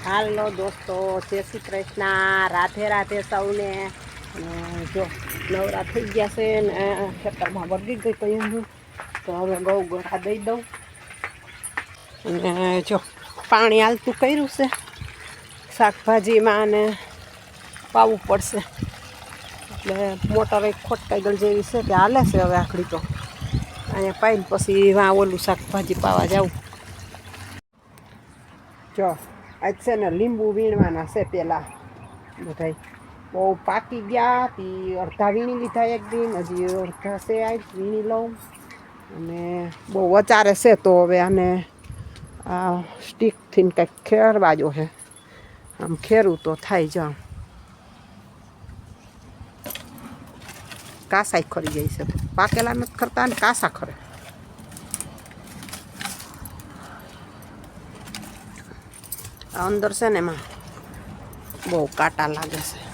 હાલો દોસ્તો, જય શ્રી કૃષ્ણ, રાધે રાધે સૌને. જો નવરા થઈ ગયા છે ને ખેતરમાં વળગી ગઈ કઈ હું તો હવે ગૌ ગળા દઈ દઉં. અને જો પાણી હાલતું કર્યું છે શાકભાજીમાં ને પાવું પડશે એટલે મોટર એક ખોટકાગળ જેવી છે તે હાલે છે. હવે આખડી તો અહીંયા પાઈને પછી વાં ઓલું શાકભાજી પાવા જાઉં. જો આજ છે ને લીંબુ વીણવાના છે. પહેલાં બધા બહુ પાકી ગયા તી અડધા વીણી લીધા એક દિન, હજી અડધા છે આજ વીણી લઉં. અને બહુ વચારે છે તો હવે આને આ સ્ટીકથી કંઈક ખેરવાજો છે. આમ ખેરું તો થાય જાઉં. કાસાઈ ખરી જાય છે, પાકેલા નથી ખરતા ને કાસા ખરે. અંદર છે ને એમાં બહુ કાંટા લાગે છે.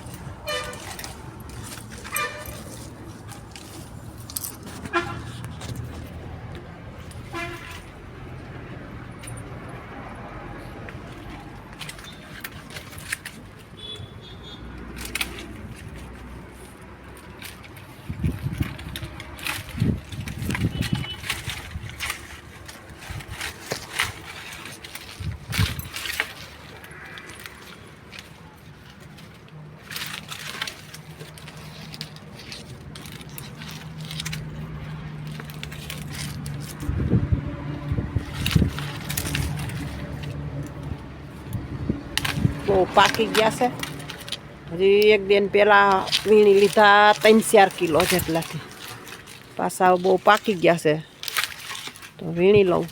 બહુ પાકી ગયા છે. હજી એક દિન પહેલાં વીણી લીધા 3-4 કિલો જેટલાથી. પાછા બહુ પાકી ગયા છે તો વીણી લઉં.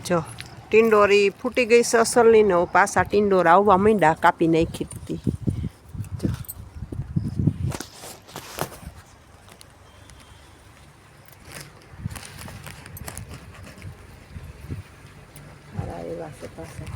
જો ટીંડોરી ફૂટી ગઈ છે અસલની ને પાછા ટીંડોર આવવા માંડ્યા, કાપી નાખી દીધી. જો એવા છે પાછા.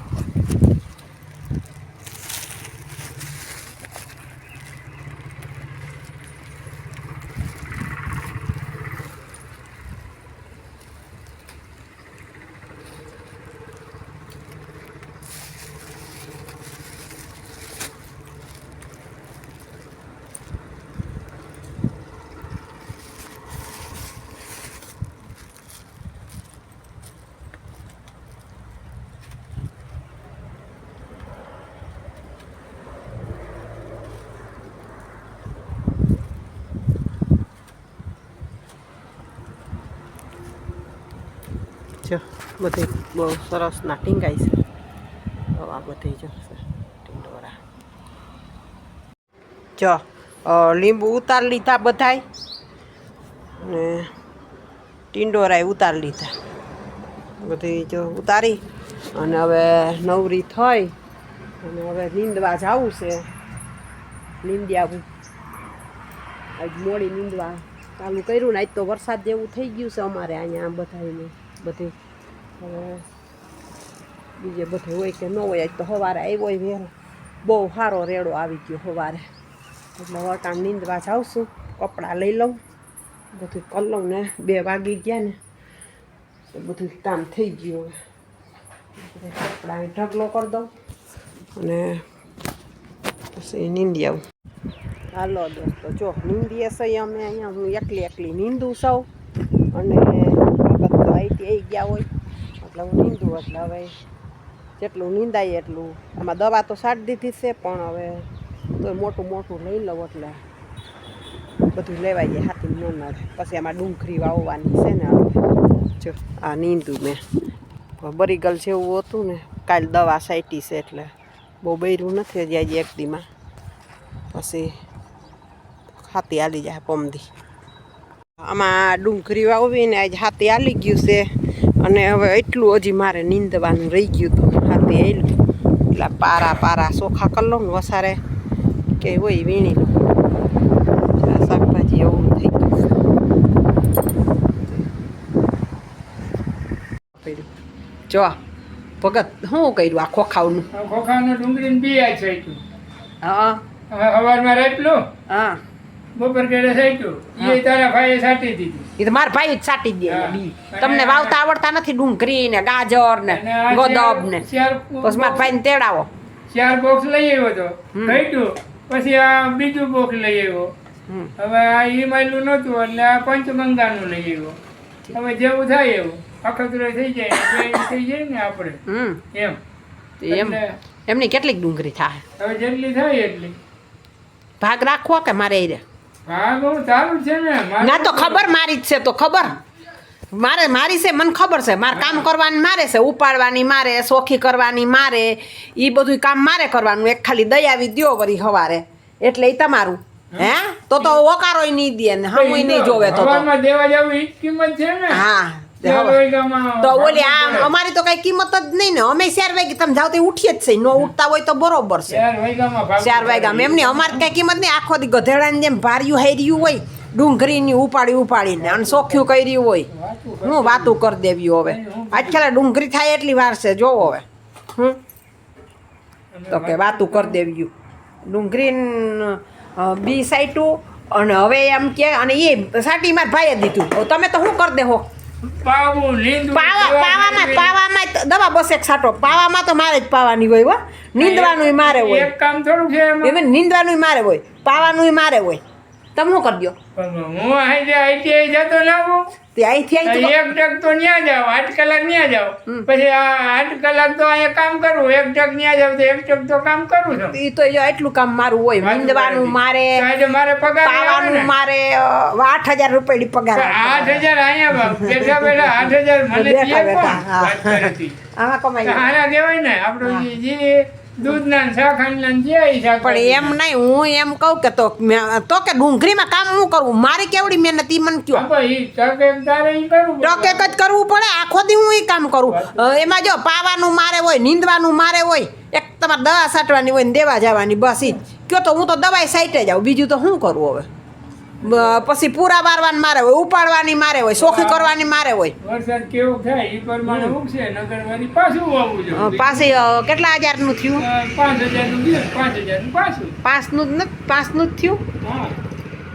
જો બધી બહુ સરસના ટીંગાઈ છે. આ બધી જો ટીંડોરા. જો લીંબુ ઉતારી લીધા બધાય ને ટીંડોરાય ઉતારી લીધા. બધી જો ઉતારી અને હવે નવરી થઈ અને હવે નીંદવા જવું છે. નીંદી આવું. આજ મોડી નીંદવા ચાલુ કર્યું ને આજ તો વરસાદ જેવું થઈ ગયું છે અમારે અહીંયા બધાને. બધી હવે બીજે બધે હોય કે ન હોય. આજ તો સવારે આવ્યો વહેલો, બહુ સારો રેડો આવી ગયો સવારે. એટલે વટાણ નીંદવા જાઉં છું. કપડાં લઈ લઉં, બધું કરી લઉં ને 2 વાગી ગયા ને તો બધું કામ થઈ ગયું. હવે કપડાં ઢગલો કરી દઉં અને પછી નીંદી આવું. હાલો દોસ્તો, જો નીંદીએ છીએ અમે અહીંયા. હું એકલી નીંદું છું અને તો આઈટી ગયા હોય એટલે હું નીંદું. એટલે હવે જેટલું નીંદાય એટલું. આમાં દવા તો છાંટી દીધી છે પણ હવે તો મોટું લઈ લઉં એટલે બધું લેવાઈ જાય. હાથી ન નડે. પછી આમાં ડુંગળી વાવવાની છે ને. જો આ નીંદું મેં બરીગલ જેવું હતું ને, કાલ દવા છાંટી છે એટલે બહુ બૈરું નથી હજી. આજે 1 દીમાં પછી હાથી હાલી જાય પમદી. આમાં ડુંગળી વાવીને આજ હાથી હાલી ગયું છે અને હવે એટલું હજી મારે નીંદવાનું રહી ગયું હતું હાથે એલું એટલે પારા ચોખા કરી લઉં ને વસારે કે હોય વીણી લઉં શાકભાજી એવું થઈ ગયું જો ભગત શું કર્યું આ ખોખાનું ડુંગળી બી આ છે હા સવારમાં રાખ્યું હા બપોર કેડે સાચ્યું એ તારા ભાઈએ સાટી દીધી એ તો મારા ભાઈ જ સાટી દે બી તમને વાવતા આવડતા નથી ડુંગળી ને ગાજર ને ગોદબ ને બસ મારા ભાઈ ને તેડાવો 4 બોક્સ લઈ આવ્યો તો ઘટ્યું પછી આ બીજું બોક્સ લઈ આવ્યો હવે આ ઈમાયલું નહોતું એટલે આ પંચગંગાનું લઈ આવ્યો હવે જેવું થાય એવું અખતરો થઈ જાય થઈ જાય ને આપણે એમ એમની કેટલીક ડુંગળી થાય હવે જેટલી થાય એટલી ભાગ રાખવો કે મારે એ ભાગ સારું છે ને ના તો ખબર મારી જ છે તો ખબર મારી છે મને ખબર છે મારે કામ કરવાની મારે છે ઉપાડવાની મારે સોખી કરવાની મારે એ બધું કામ મારે કરવાનું એક ખાલી દયાવી દ્યો વળી હવારે એટલે એ તમારું હે તો ઓકારો નહીં દે ને હમ નહીં જોવે તો દેવા જવું એ કિંમત છે ને હા તો ઓલી આ અમારી તો કઈ કિંમત જ નહીં ને અમે 4 વાગે તમે જાવ તો ઉઠીએ જ છે નો ઉઠતા હોય તો બરોબર છે 4 વાગ્યા એમની અમારે કઈ કિંમત નહીં આખો દી ગધેડાની જેમ ભાર્યું હાર્યું હોય ડુંગળીની ઉપાડીને અને ચોખ્યું કર્યું હોય હું વાતું કરી દેવી હવે આજકાલ ડુંગળી થાય એટલી વાર છે જોવો હવે તો કે વાતું કરી દેવી ડુંગળી બી સાઈટું અને હવે એમ કે અને એ સાટી માર ભાઈએ દીધું તમે તો શું કરી દેહો પાવામાં દવા બસ એક સાટો પાવામાં તો મારે જ પાવાની હોય હો નીંદવાનું મારે હોય એક કામ થોડું છે એમ નીંદવાનું મારે હોય પાવાનું મારે હોય તમે શું કરી દો હું આઈટીઆઈ જતો લાવું તે અહીંથી એક ટક તો ન્યા જાવ 8 કલાક ન્યા જાવ પછી આ 8 કલાક તો અહીંયા કામ કરું એક ટક ન્યા જાવ તો એક ટક તો કામ કરું છું એ તો એટલું કામ મારું હોય નીંદવાનું મારે મારે પગાર પાવાનું મારે 8000 રૂપિયાની પગાર 8000 અહીંયા બેઠા બેઠા 8000 મને આમાં કમાઈ હારા દેવાય ને આપણું જે દૂધના શાખાના જે પણ એમ નહીં હું એમ કહું કે તો કે ડુંગળીમાં કામ હું કરવું મારી કેવડી મહેનત ઈ મને કયો ટકેક જ કરવું પડે આખો દી હું એ કામ કરું એમાં જો પાવાનું મારે હોય નીંદવાનું મારે હોય એક તમારે દવા છાંટવાની હોય ને દેવા જવાની બસ ઈ કયો તો હું તો દવાઈ સાઈટે જાઉં બીજું તો શું કરવું હવે પછી પૂરા બારવાની મારે હોય ઉપાડવાની મારે હોય સોખી કરવાની મારે હોય વરસાદ કેવો થાય એ પ્રમાણે ઉગશે નગરવાની પાછું વાવવું જોઈએ પાછી કેટલા હજારનું થયું 5000 નું 5000 નું પાછું 5નું જ થયું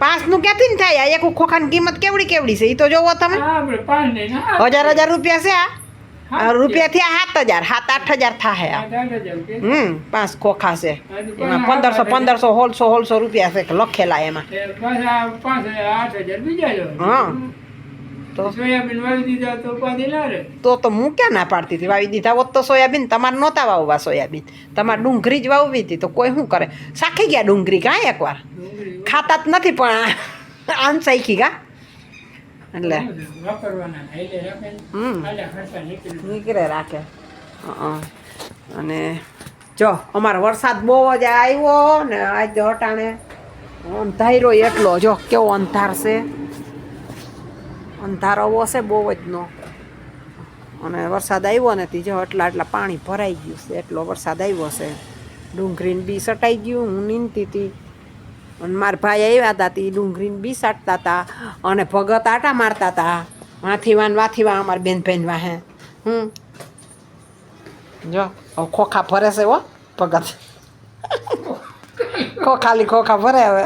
5નું ક્યાંથી ને થાય એક ખોખાની કિંમત કેવડી છે એ તો જોવો તમે આપણે 5 નહીં 1000 રૂપિયા છે આ રૂપિયા થયા 7000 7-8 હજાર થાય 5 ખોખા છે એમાં 1500 1600 રૂપિયા છે લખેલા એમાં હા તો સોયાબીન વાવી દીધા તો ઉપાધિ ના રહે તો હું ક્યાં ના પાડતી હતી વાવી દીધા હોત તો સોયાબીન તમારે નહોતા વાવવા સોયાબીન તમારે ડુંગળી જ વાવવી હતી તો કોઈ શું કરે શાખી ગયા ડુંગળી કાં એકવાર ખાતા જ નથી પણ આમ શાખી ગા એટલે નીકળે રાખે અને જો અમારો વરસાદ બહુ જ આવ્યો ને આજ અટાણે અંધારો એટલો જો કેવો અંધાર છે અંધારો હશે બહુ જ નો અને વરસાદ આવ્યો ને જો એટલા પાણી ભરાઈ ગયું છે એટલો વરસાદ આવ્યો છે ડુંગળીને બી સટાઈ ગયું હું નીંદતી હતી અને મારા ભાઈ આવ્યા હતા તે ડુંગળીને બી સાટતા હતા અને ભગત આટા મારતા હતા વાથી અમારા બેન વાહે જો ખોખા ફરે છે હો ભગત ખાલી ખોખા ફરે હવે